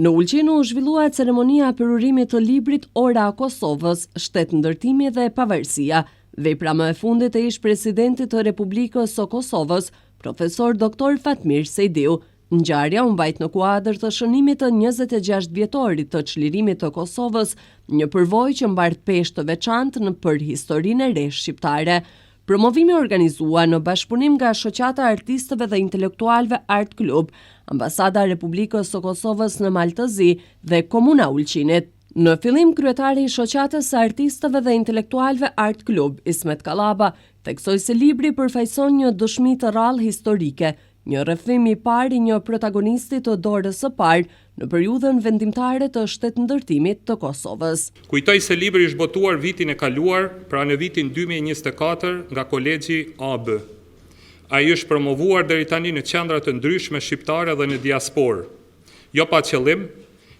Në Ulqin u zhvillua ceremonia e perurimit të librit Ora e Kosovës, shtet ndërtimi dhe pavarësia. Vepra më e fundit e ish-presidentit të Republikës së Kosovës, profesor Dr. Fatmir Sejdiu. Ngjarja u mbajt në kuadër të shënimit të 26 vjetorit të çlirimit të Kosovës, një përvojë që mbart peshë të veçantë për historinë e re shqiptare. Promovimi organizua në bashkëpunim nga shoqata e artistëve dhe intelektualëve Art Club, Ambasada e Republikës së Kosovës në Maltëzi dhe Komuna Ulqinit. Në fillim, kryetari i shoqatës së artistëve dhe intelektualëve Art Club, Ismet Kallaba, theksoi se libri përfaqëson një dëshmi të rrallë historike, një rrëfim i parë i një protagonisti të dorës së parë në periudhën vendimtare të shtetëndërtimit të Kosovës. Kujtoj se libri është botuar vitin e kaluar, pra në vitin 2024 nga Kolegji AB. Ai është promovuar deri tani në qendra të ndryshme shqiptare dhe në diasporë. Jo pa qëllim,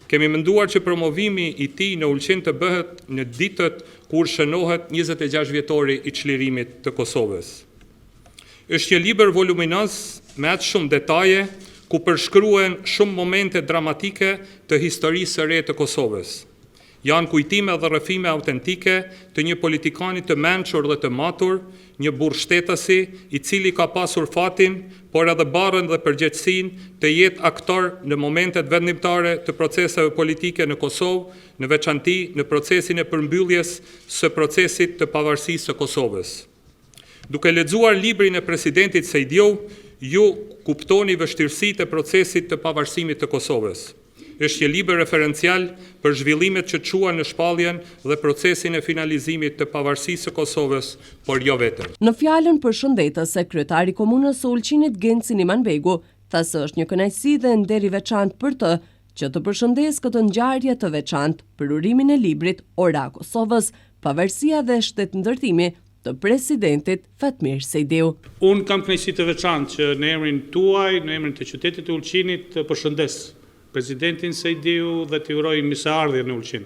kemi menduar që promovimi i tij në Ulqin të bëhet në ditët kur shënohet 26 vjetori i çlirimit të Kosovës. Është një libër voluminöz me aq shumë detaje ku përshkruen shumë momente dramatike të historisë së re të Kosovës. Janë kujtime dhe rrëfime autentike të një politikani të mençur dhe të matur, një burr shtetësi i cili ka pasur fatin, por edhe barrën dhe përgjegjësinë të jetë aktor në momentet vendimtare të proceseve politike në Kosovë, në veçanti në procesin e përmbylljes së procesit të pavarësisë së Kosovës. Duke lexuar librin e presidentit Sejdiu, ju kuptoni vështirësitë e procesit të pavarësimit të Kosovës. Është një libër referencial për zhvillimet që quhen në shpalljen dhe procesin e finalizimit të pavarësisë së Kosovës, por jo vetëm. Në fjalën përshëndetëse, kryetari i Komunës së Ulqinit Genci Imanbegu tha se është një kënaqësi dhe nder i veçantë për të që të përshëndes këtë ngjarje të veçantë, perurimin e librit Ora e Kosovës, pavarësia dhe shtetëndërtimi të presidentit Fatmir Sejdiu. Unë kam kënaqësi të veçantë që në emrin tuaj, në emrin të qytetit të Ulqinit, të përshëndes presidentin Sejdiu dhe të uroj mirëseardhje në Ulqin.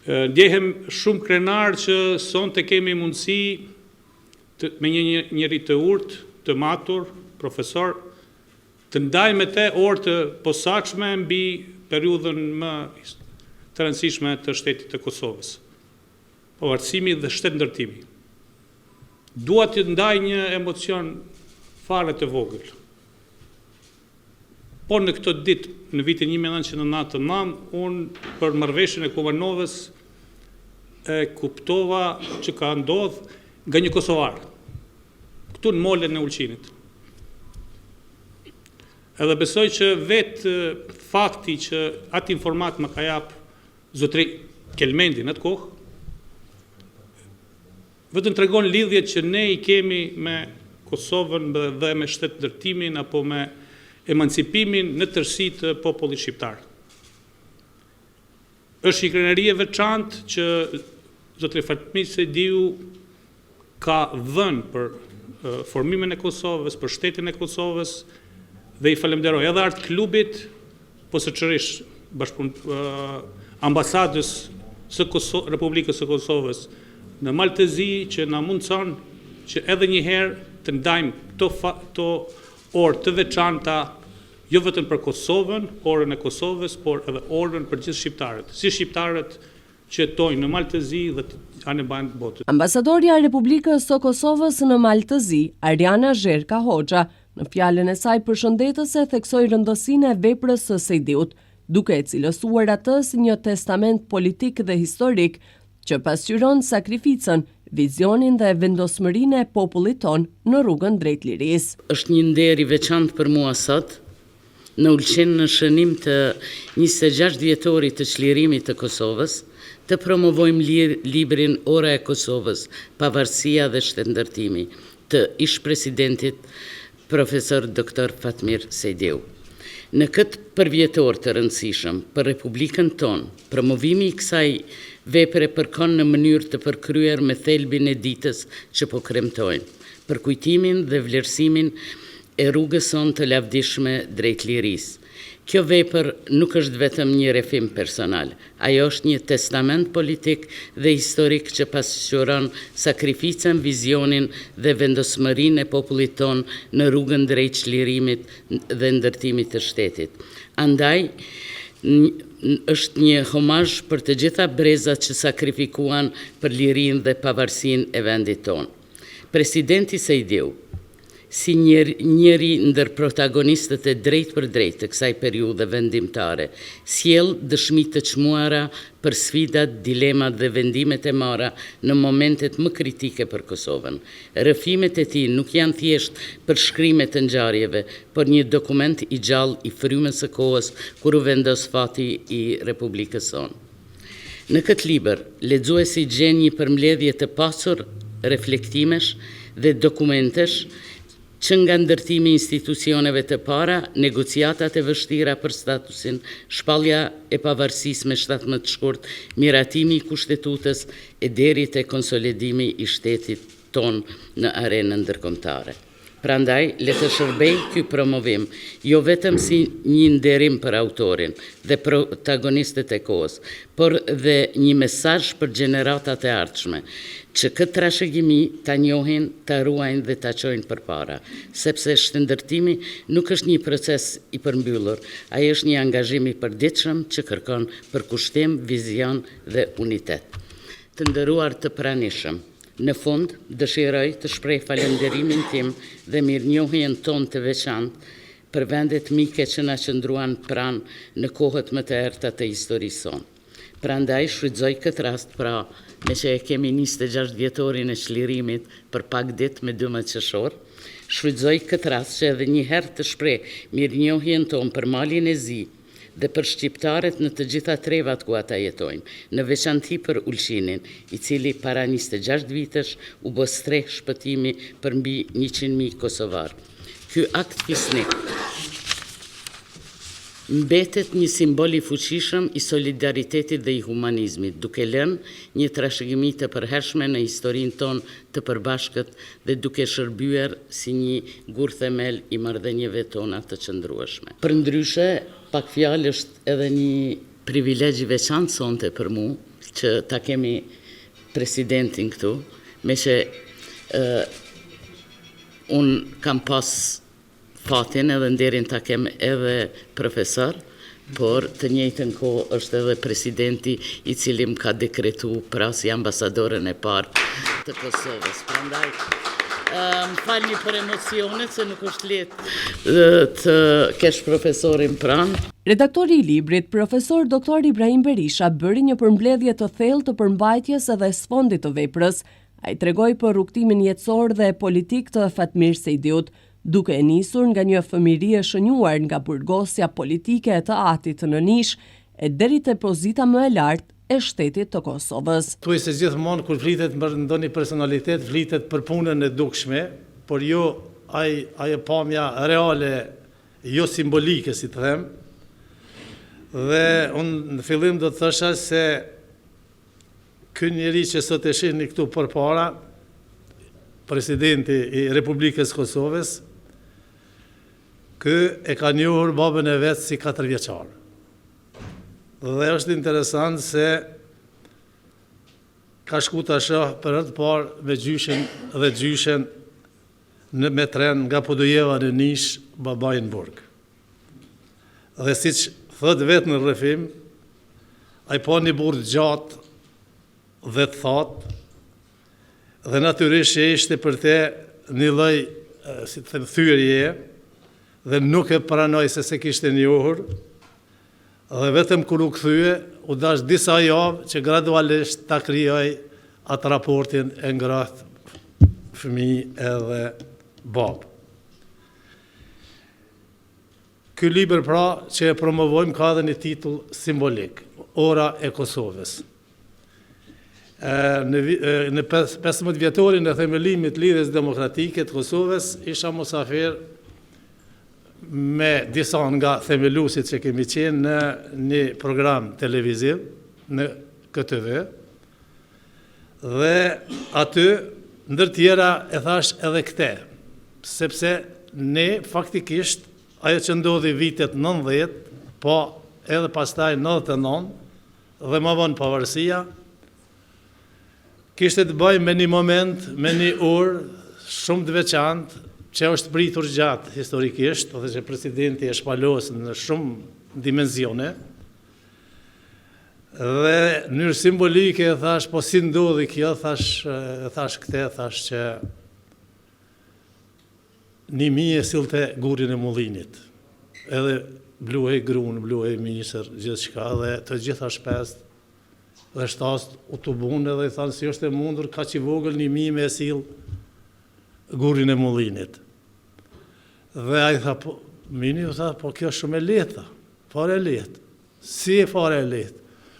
Ndjehem shumë krenar që sonte kemi mundësi me një njeri të urtë, të matur, profesor, të ndajmë me te orë të posaçme mbi periudhën më të rëndësishme të shtetit të Kosovës. Pavarësimi dhe shtetëndërtimi. Dua të ndaj një emocion fare të vogël. Por në këtë ditë, në vitin 1999, unë për marrëveshjen e Kumanovës e kuptova që ka ndodhur nga një kosovar, këtu në molen e Ulqinit. Edhe besoj që vetë fakti që atë informat më ka jap zotri Kelmendi në atë kohë, vetëm tregon lidhjet që ne i kemi me Kosovën dhe me shtetëndërtimin apo me emancipimin në tërësi të popullit shqiptar. Është një krenarie veçantë që zotri Fatmir Sejdiu ka dhënë për formimin e Kosovës, për shtetin e Kosovës dhe i falenderoj edhe Art Klubit, po sërish ambasadës së Republikës së Kosovës në Maltëzi që na mundson që edhe një herë të ndajmë këto orë të veçanta, jo vetëm për Kosovën, orën e Kosovës, por edhe orën për gjithë shqiptarët, si shqiptarët që jetojnë në Maltëzi dhe anë banë botës. Ambasadorja e Republikës së Kosovës në Maltëzi, Ariana Zherka Hoxha, në fjalën e saj përshëndetëse theksoi rëndësinë e veprës së Sejdiut, duke e cilësuar atë si një testament politik dhe historik që pasqyron sakrificën, vizionin dhe vendosmërinë e popullit ton në rrugën drejt lirisë. Është një nder i veçantë për mua sot, në Ulqin në shënim të 26 vjetorit të çlirimit të Kosovës, të promovojmë librin Ora e Kosovës, pavarësia dhe shtetëndërtimi të ish-presidentit profesor Dr. Fatmir Sejdiu. Në këtë përvjetor të rëndësishëm për Republikën tonë, promovimi i kësaj vepre përkon në mënyrë të përkryer me thelbin e ditës që po kremtojmë, për kujtimin dhe vlerësimin e rrugës sonë të lavdishme drejt lirisë. Kjo vepër nuk është vetëm një refim personal, ajo është një testament politik dhe historik që pasqyron sakrificën, vizionin dhe vendosmërinë e popullit ton në rrugën drejt çlirimit dhe ndërtimit të shtetit. Andaj, është një homazh për të gjitha brezat që sakrifikuan për lirinë dhe pavarësinë e vendit ton. Presidenti Sejdiu, si njëri ndër protagonistët e drejt për drejt të kësaj periudhe vendimtare, sjell dëshmi të çmuara për sfidat, dilemat dhe vendimet e marra në momentet më kritike për Kosovën. Rrëfimet e tij nuk janë thjesht përshkrime të ngjarjeve, por një dokument i gjallë i frymës së kohës kur u vendos fati i Republikës sonë. Në këtë libër, lexuesi gjen një përmbledhje të pasur reflektimesh dhe dokumentesh që nga ndërtimi i institucioneve të para, negociatat e vështira për statusin, shpallja e pavarësisë me 17 shkurt, miratimi i kushtetutës e deri te konsolidimi i shtetit ton në arenën ndërkombëtare. Prandaj, le të shërbej ky promovim, jo vetëm si një nderim për autorin dhe protagonistët e kohës, por dhe një mesazh për gjeneratat e ardhshme, që këtë trashëgimi ta njohin, ta ruajnë dhe ta çojnë përpara, sepse shëndërtimi nuk është një proces i përmbyllur, ai është një angazhim i përditshëm që kërkon përkushtim, vizion dhe unitet. Të nderuar të pranishëm, në fund dëshiroj të shpreh falënderimin tim dhe mirënjohjen tonë të veçantë për vendet mike që na qëndruan pranë në kohët më të errta të historisë sonë. Prandaj shfrytëzoj këtë rast, me që e kemi 26 vjetorin e çlirimit për pak ditë me 12 qershor, shfrytëzoj këtë rast që edhe një herë të shpreh mirënjohjen tonë për Malin e Zi dhe për shqiptarët në të gjitha trevat ku ata jetojnë, në veçanti për Ulqinin, i cili para 26 vitesh u bë streh shpëtimi për mbi 100.000 kosovar. Ky akt fisnik mbetet një simbol i fuqishëm i solidaritetit dhe i humanizmit, duke lënë një trashëgimi të përhershme në historinë tonë të përbashkët dhe duke shërbyer si një gur themel i marrëdhënieve tona të qëndrueshme. Përndryshe, pak fjalë është edhe një privilegj i veçantë sonte për mua që ta kemi presidentin këtu, me që unë kam pas fatin edhe nderin ta kem edhe profesor, por të njëjtën kohë është edhe presidenti i cili më ka dekretu pra si ambasadorën e parë të Kosovës. Prandaj, më falni për emocionet se nuk është lehtë të kesh profesorin pranë. Redaktori i librit, profesor Dr. Ibrahim Berisha, bëri një përmbledhje të thellë të përmbajtjes edhe sfondit të veprës. Ai tregoi për rrugtimin jetësor dhe politik të Fatmir Sejdiut, duke e nisur nga një fëmijëri e shënjuar nga burgosja politike e të atit në Nish e deri te pozita më e lartë e shtetit të Kosovës. Thuaj se gjithmonë kur flitet për ndonjë personalitet, flitet për punën e dukshme, por jo ajo pamja reale, jo simbolike, si të them. Dhe unë në fillim do të thosha se ky njeri që sot e shihni këtu përpara, presidenti i Republikës Kosovës, kë e ka njohur babën e vetë si 4 vjeçar. Dhe është interesant se ka shku të shoh për herë të parë me gjyshen dhe gjyshen me tren nga Podujeva në Nish, babaj në burg. Dhe si që thët vetë në rrëfim, a i po një burg gjatë dhe të thatë, dhe natyrisht që ishte për te një lloj, si të them, thyrje, dhe nuk e pranoj se kishte njohur, dhe vetëm kur u kthye, u dash disa javë që gradualisht ta krijoj atë raportin e ngratë fëmijë edhe babë. Ky libër pra që e promovojmë ka dhe një titull simbolik, Ora e Kosovës. Në 15 vjetorin e themelimit lidhjes demokratike të Kosovës, isha musafir me disa nga themeluesit që kemi qenë në një program televiziv në KTV, dhe aty ndër tjera e thash edhe këte, sepse ne faktikisht ajo që ndodhi vitet 90 po edhe pastaj 99 dhe më vonë pavarësia, kishte të bëjë me një moment, me një orë shumë të veçantë, që është pritur gjatë historikisht, dhe që presidenti e shpalos në shumë dimensione, dhe në mënyrë simbolike thash, po si ndodhi kjo, thash që 1000 e sillte gurin e mullinit, edhe bluhej grunë, bluhej misër, gjithë shka, dhe të gjitha shpest dhe shtast u të bunë dhe i thanë si është e mundur ka që i vogël 1000 me e sil gurin e mullinit. Dhe a i tha, po, mini u tha, po kjo shumë e leta, fare e letë. Si e fare e letë?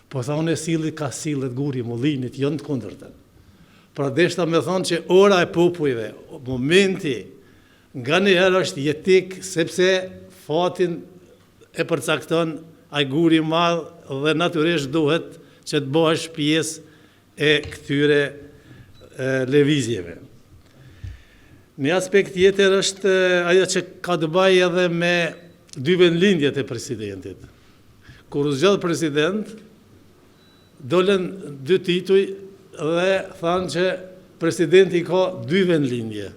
Po tha, unë e silit ka sillet guri i mullinit, jo në të kundërtën. Pra deshta me thonë që ora e popujve, momenti, nga njëherë është jetik, sepse fatin e përcakton ai guri i madh dhe natyrisht duhet që të bëhesh pjesë e këtyre lëvizjeve. Një aspekt tjetër është ajo që ka të bëjë edhe me dy vendlindjet e presidentit. Kur u zgjodh president, dolën dy tituj dhe thanë që presidenti ka dy vendlindje.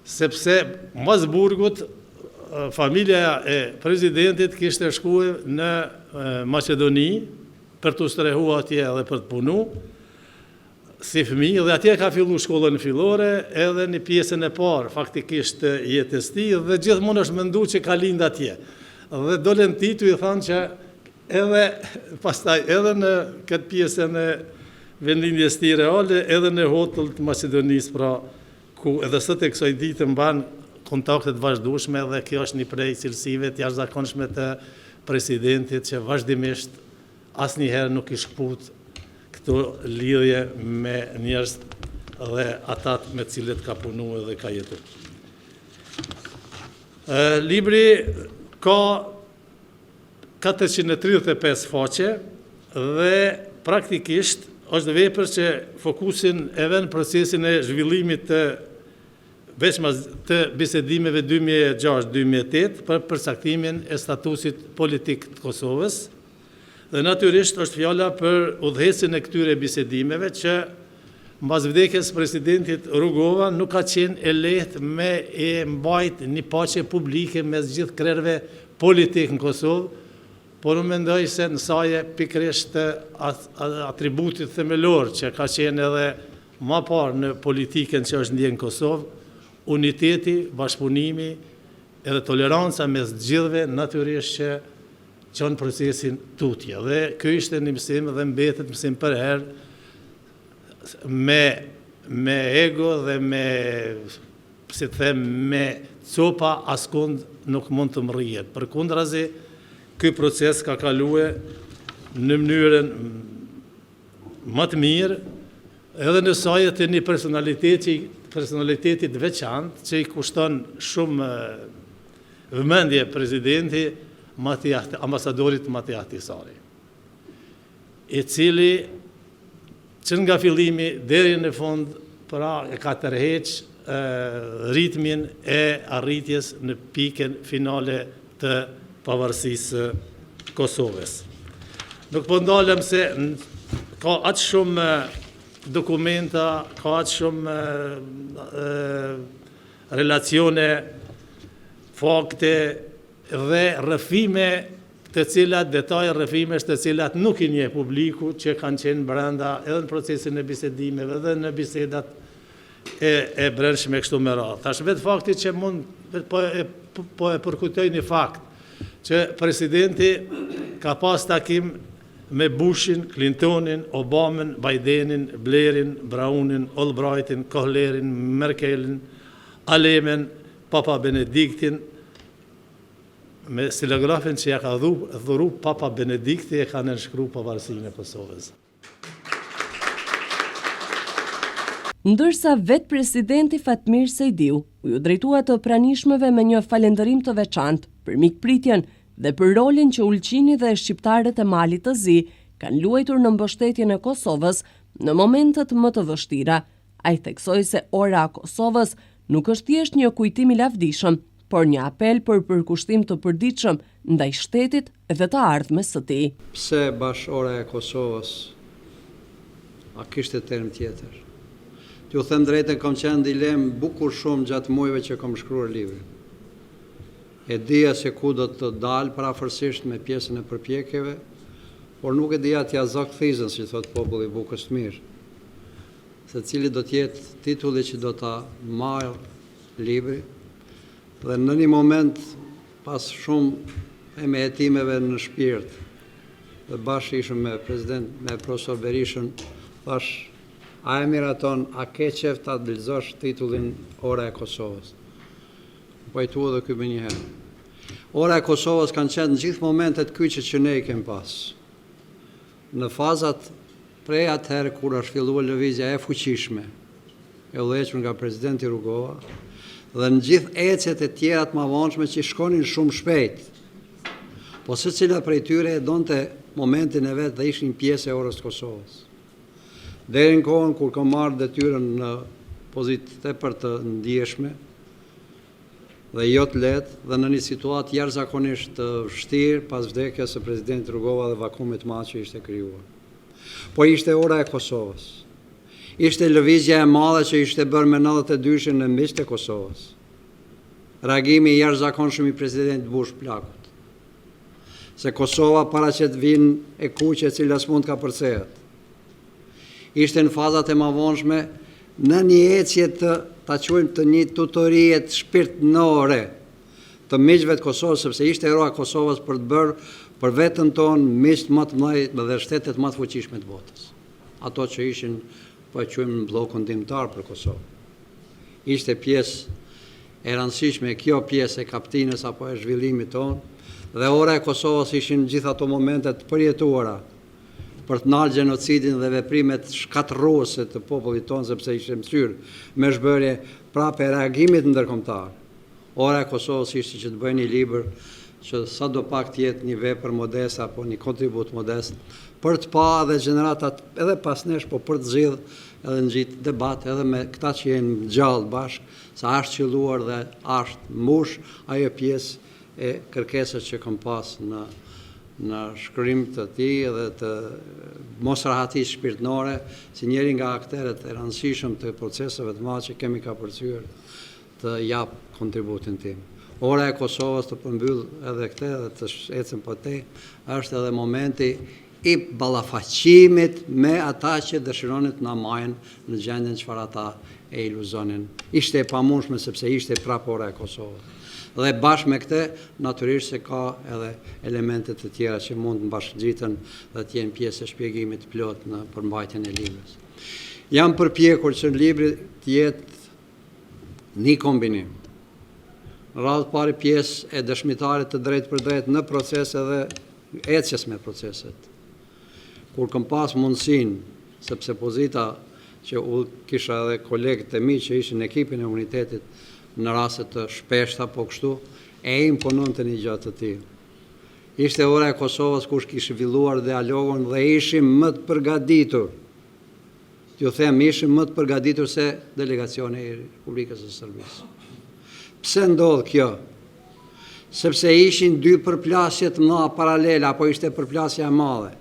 Sepse mas burgut, familja e presidentit kishte shkuar në Maqedoni për të strehu atje dhe për të punu, si fëmijë, dhe atje ka fillu shkollën fillore, edhe një pjesën e parë, faktikisht jetës tij, dhe gjithmonë është mendu që ka lind atje. Dhe dolen titu i thanë që edhe pastaj edhe në këtë pjesën e vendlindjes tij reale, edhe në hotel të Maqedonisë, pra ku edhe sot e kësaj dite mban kontaktet vazhdueshme, dhe kjo është një prej cilësive të jashtëzakonshme të presidentit që vazhdimisht asnjëherë nuk i shkput këto lidhje me njerëz dhe atat me cilët ka punuar dhe ka jetuar. Libri ka 435 faqe dhe praktikisht është vepër që fokusin e vën procesin e zhvillimit të veçmas të bisedimeve 2006-2008 për përcaktimin e statusit politik të Kosovës. Dhe natyrisht është fjala për udhëhecjen e këtyre bisedimeve që mbas vdekjes presidentit Rugova nuk ka qenë e lehtë me e mbajt një paqe publike mes gjithë krerëve politik në Kosovë, por unë mendoj se në saje pikërisht atributit themelor që ka qenë edhe më parë në politikën që është ndjen në Kosovë, uniteti, bashkëpunimi edhe toleranca mes gjithëve natyrisht që qënë procesin tutje. Dhe kjo ishte një mësim dhe mbetet mësim për herë me ego dhe me, si të them, me copa askund nuk mund të mrihet. Për kundrazi, ky proces ka kalue në mënyrën më të mirë, edhe në sajet e një personalitetit veçantë, që i kushton shumë vëmendje presidenti, ambasadorit Mati Ahtisari, i cili që nga fillimi deri në fund pra e ka tërheq ritmin e arritjes në pikën finale të pavarësisë Kosovës. Nuk po ndalem se ka atë shumë dokumenta, ka atë shumë relacione, fakte dhe rrëfime të cilat, detaje rrëfimesh të cilat nuk i njeh publiku që kanë qenë brenda edhe në procesin e bisedimeve dhe në bisedat e brendshme kështu me radhë. Thash vetë fakti që mund po e përkujtoj një fakt që presidenti ka pas takim me Bushin, Clintonin, Obamen, Bidenin, Blairin, Brownin, Albrightin, Kohlerin, Merkelin, Alemen, Papa Benediktin, me stilografin që ja ka dhuru Papa Benedikti e ka nënshkru pavarësinë e Kosovës. Ndërsa vetë presidenti Fatmir Sejdiu u ju drejtua të pranishmëve me një falëndërim të veçantë për mikpritjen dhe për rolin që ulqini dhe shqiptarët e Malit të Zi kanë luajtur në mbështetjen e Kosovës në momentet më të vështira. Ai theksoi se ora e Kosovës nuk është thjesht një kujtim i lavdishëm, por një apel për përkushtim të përditshëm ndaj shtetit dhe të ardhmes së tij. Pse bashkëora e Kosovës? A kishte term tjetër? T'ju them drejtën, kam qenë dilemë bukur shumë gjatë muajve që kam shkruar librin. E dija se ku do të dalë parafërsisht me pjesën e përpjekjeve, por nuk e dija t'ja zak thizën, si thot populli bukës të mirë. Se cili do t'jetë titulli që do t'a marrë libri, dhe në një moment, pas shumë e me hetimeve në shpirt, dhe bashkë ishëm me profesor Berishën, thash, a e miraton, a ke qef ta bilzosh titullin Ora e Kosovës? Pajtua dhe këmë njëherë. Ora e Kosovës kanë qenë në gjithë momentet kyçe që ne i kem pas. Në fazat prej atëherë kur është filluar lëvizja e fuqishme, e udhëhequr nga presidenti Rugova, dhe në gjithë ecjet e tjera të mëvonshme që shkonin shumë shpejt. Po secila prej tyre e donte momentin e vet dhe ishin pjesë e Orës të Kosovës. Deri në kohën kur kam marrë detyrën në pozitë tepër të ndjeshme dhe jo të lehtë dhe në një situatë jashtëzakonisht të vështirë pas vdekjes së presidentit Rugova dhe vakumit të madh që ishte krijuar. Po ishte Ora e Kosovës. Ishte lëvizja e madhe që ishte bërë me 92-shin në miq të Kosovës. Reagimi i jashtëzakonshëm i presidentit Bush plakut. Se Kosova para që të vinë e kuqe e cila s'mund ka përcehet. Ishte në fazat e mëvonshme në një ecje të ta quajmë të një tutorie të shpirtënore të miqve të Kosovës, sepse ishte Ora e Kosovës për të bërë për veten tonë miq më të mëdhenj dhe shtetet më të fuqishme të botës. Ato që ishin po e quajmë në bllokun ndihmtar për Kosovë. Ishte pjesë e rëndësishme kjo pjesë e kaptinës apo e zhvillimit tonë dhe Ora e Kosovës ishin gjithë ato momentet të përjetuara për të ndalë gjenocidin dhe veprimet shkatërruese të popullit tonë, sepse ishte mësyrë me zhbërje prapë reagimit ndërkombëtar. Ora e Kosovës ishte që të bëjë një libër që sa do pak të jetë një vepër modest apo një kontribut modest për të pa edhe gjeneratat edhe pas nesh, po për të zgjidhur edhe nxit debat edhe me këta që jenë gjallë bashkë, sa është qelluar dhe është mbush ajo pjesë e kërkesës që kam pas në shkrim të tij dhe të mosrahatisë shpirtënore si njëri nga aktorët e rëndësishëm të proceseve të mëdha që kemi ka përcyer të jap kontributin tim. Ora e Kosovës të përmbyll edhe këtë dhe të ecëm po te, është edhe momenti i ballafaqimit me ata që dëshironin të na majnë në gjendjen çfarë ata e iluzonin. Ishte e pamundshme sepse ishte prapë Ora e Kosovës. Dhe bashkë me këtë, natyrisht se ka edhe elementet të tjera që mund të bashkëngjiten dhe të jenë pjesë e shpjegimit plot në përmbajtjen e librës. Jam përpjekur që në libri të jetë një kombinim. Në radhë parë pjesë e dëshmitarit të drejt për drejt në procese dhe ecjes me proceset. Kur kam pas mundësin, sepse pozita që kisha edhe kolegët e mi që ishin në ekipin e unitetit në raste të shpeshta, po kështu, e impononte një gjatë të tillë. Ishte Ora e Kosovës kush kishte zhvilluar dialogun dhe ishim më të përgatitur. Ju them, ishim më të përgatitur se delegacioni i Republikës së Serbisë. Pse ndodh kjo? Sepse ishin dy përplasje të mëdha paralele, apo ishte përplasja e madhe.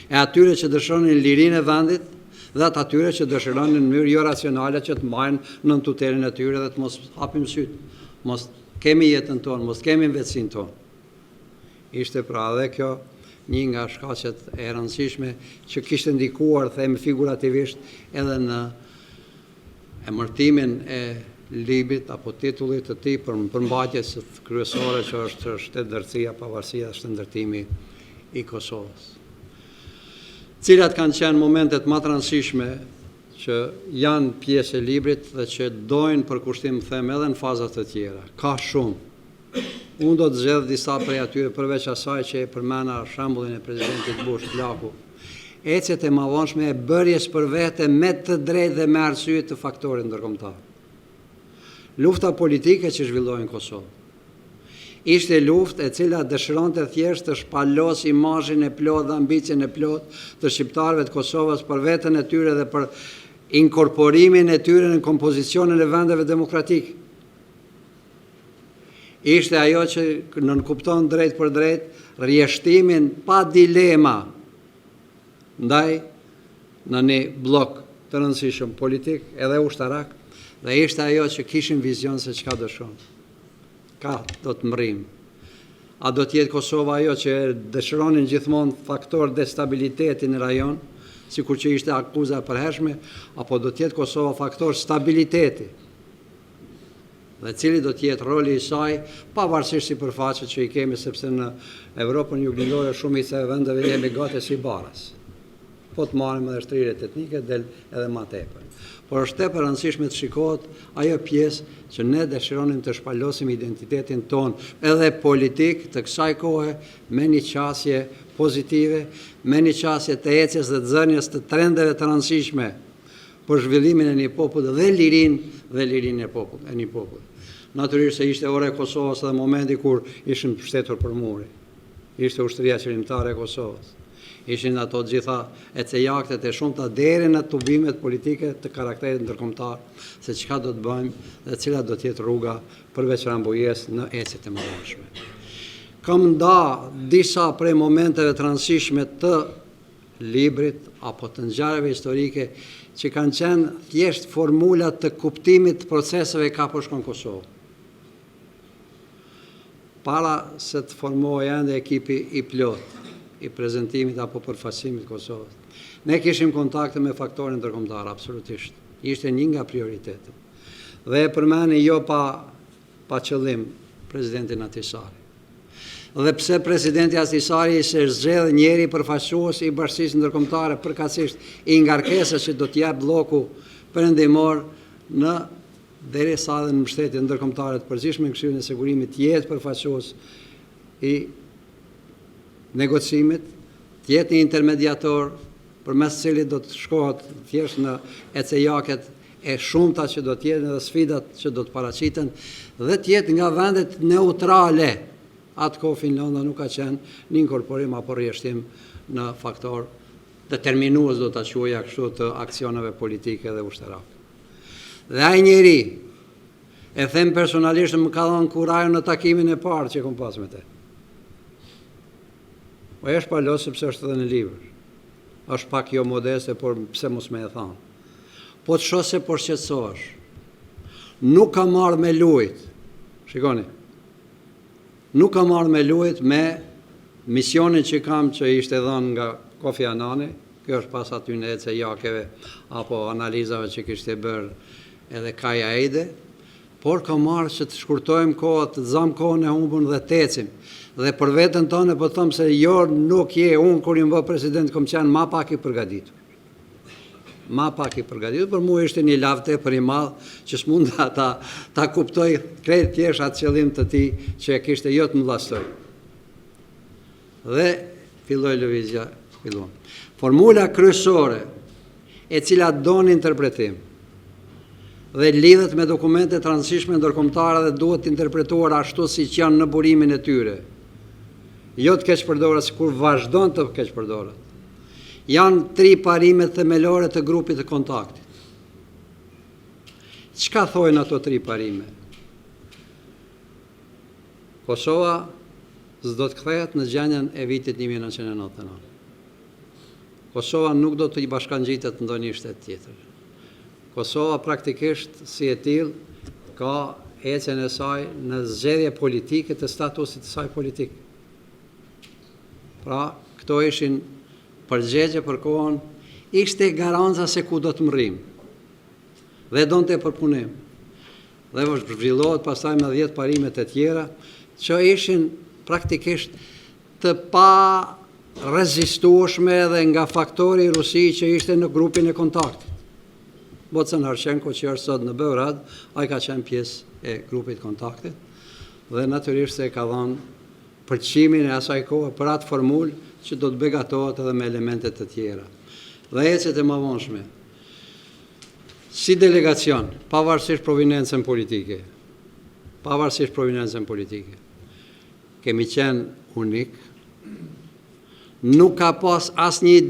E atyre që dëshironin lirinë e vendit dhe atyre që dëshironin në mënyrë jo racionale që të marrin në tutelën e tyre dhe të mos hapim syt. Mos kemi jetën tonë, mos kemi vetësinë tonë. Ishte pra edhe kjo një nga shkaqet e rëndësishme që kishte ndikuar, them figurativisht, edhe në emërtimin e librit apo titullit të tij për përmbajtjes kryesore që është shtetëdërcia, pavarësia dhe shëndërtimi i Kosovës. Cilat kanë qenë momentet më të rëndësishme që janë pjesë e librit dhe që dojnë për kushtim them edhe në fazat të tjera. Ka shumë. Unë do të zgjedh disa prej atyre përveç asaj që e përmena shembullin e presidentit Bush plaku. Ecjet e mëvonshme e bërjes për vete me të drejtë dhe me arsye të faktorit ndërkombëtar. Lufta politike që zhvilloi në Kosovë. Ishte luftë e cila dëshironte thjesht të shpalos imazhin e plot dhe ambicien e plot të shqiptarëve të Kosovës për veten e tyre dhe për inkorporimin e tyre në kompozicionin e vendeve demokratike. ishte ajo që nënkupton drejt për drejt rjeshtimin pa dilema ndaj në një blok të rëndësishëm politik edhe ushtarak, dhe ishte ajo që kishin vizion se çka dëshon. Ka do të mrim. A do të jetë Kosova ajo që dëshironin gjithmonë faktor destabiliteti në rajon, sikur që ishte akuza e përhershme, apo do të jetë Kosova faktor stabiliteti, dhe cili do të jetë roli i saj, pavarësisht sipërfaqes që i kemi, sepse në Evropën juglindore shumica e vendeve jemi gati si baras. Po të marrim edhe shtriret etnike, del edhe ma tepër. Por është tepër rëndësishme të shikohet ajo pjesë që ne dëshironim të shpalosim identitetin ton, edhe politik të kësaj kohe, me një qasje pozitive, me një qasje të ecjes dhe të zënjes të trendeve të rëndësishme për zhvillimin e një popull dhe lirinë e një popull. Natyrisht se ishte ora e Kosovës dhe momenti kur ishim shtetur për muri. Ishte ushtria qërimtare e Kosovës. Ishin ato gjitha ecejaktet e shumta deri në tubimet politike të karakterit ndërkombëtar, se çka do të bëjmë dhe cila do të jetë rruga përveç Rambujes në ecjet e mëdhenshme. Kam nda disa prej momenteve të rëndësishme të librit apo të ngjarjeve historike që kanë qenë thjesht formula të kuptimit të proceseve ka po shkon Kosovë. Para se të formohej ende ekipi i plot i prezentimit apo përfaqësimit Kosovës. Ne kishim kontakte me faktorin ndërkombëtar, absolutisht. Ishte një nga prioritetet. Dhe e përmeni jo pa qëllim presidentin Ahtisaari. Dhe pse presidenti Ahtisaari se zgjedh njeri përfaqësues i Bashkisë Ndërkombëtare përkatësisht i ngarkesës që do të jap bloku perëndimor në derisa dhe në mbështetje ndërkombëtare të përgjithshme në Këshillin e Sigurimit jetë përfaqësues i negocimit, të jetë një intermediator përmes cilit do të shkohet thjesht në ecejaket e shumta që do të jetë dhe sfidat që do të paraqiten dhe të jetë nga vendet neutrale. Atë kohë Finlanda nuk ka qenë një inkorporim apo rrjeshtim në faktor determinues, do ta quaja kështu, të aksioneve politike dhe ushtarake. Dhe ai njeri, e them personalisht, më ka dhënë kurajën në takimin e parë që kom pas me te. O e shpalos sepse është edhe në libër. Është pak jo modeste, por pse mos me e thanë. Po të shose por shqetësohesh. Nuk ka marrë me lujt. Shikoni. Nuk ka marrë me lujt me misionin që kam që ishte dhënë nga Kofi Anani. Kjo është pas aty në ecejakeve apo analizave që kishte bërë edhe Kaja Eide. Por ka marrë që të shkurtojmë kohë, të zam kohën e humbën dhe të ecim. Dhe për vetën tonë po them se jo nuk je unë kur i më bë president kom qenë ma pak i përgatitur. Ma pak i përgatitur, për mua ishte një lavte për i madh që s'mund ta kuptoj krejt thjesht atë qëllim të tij që e kishte jo të më vllastoj. Dhe filloi lëvizja, fillon. Formula kryesore e cila don interpretim dhe lidhet me dokumente të rëndësishme ndërkombëtare dhe duhet të interpretuar ashtu siç janë në burimin e tyre. Jo të keqpërdorat, sikur vazhdon të keqpërdorat. Janë 3 parimet themelore të grupit të kontaktit. Çka thojnë ato 3 parime? Kosova s'do të kthehet në gjendjen e vitit 1999. Kosova nuk do të i bashkangjitet ndonjë shtet tjetër. Kosova praktikisht si e tillë ka ecjen e saj në zgjedhje politike të statusit të saj politik. Pra, këto ishin përgjigje për kohën, ishte garanca se ku do të mrim. Dhe donte përpunim. Dhe zhvillohet pastaj me 10 parimet e tjera që ishin praktikisht të pa rezistueshme dhe nga faktori i Rusisë që ishte në grupin e kontaktit. Bocën Harshenko që është sot në Beograd, ai ka qenë pjesë e grupit kontaktit dhe natyrisht se ka dhënë përqimin e asaj kohë për atë formulë që do të begatohet edhe me elementet të tjera. Dhe ecjet e mëvonshme, si delegacion, pavarësisht provinencën politike, kemi qenë unik, nuk ka pas asnjë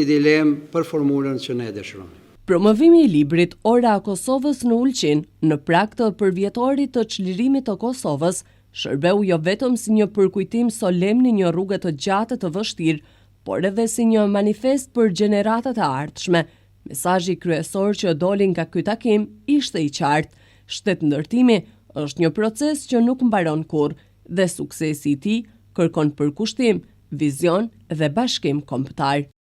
dilem për formulën që ne dëshirojmë. Promovimi i librit Ora e Kosovës në Ulqin në prag të përvjetorit të çlirimit të Kosovës shërbeu jo vetëm si një përkujtim solem në një rrugë të gjatë të vështirë, por edhe si një manifest për gjeneratat e ardhshme. Mesazhi kryesor që doli nga ky takim ishte i qartë: shtetëndërtimi është një proces që nuk mbaron kurrë dhe suksesi i tij kërkon përkushtim, vizion dhe bashkim kombëtar.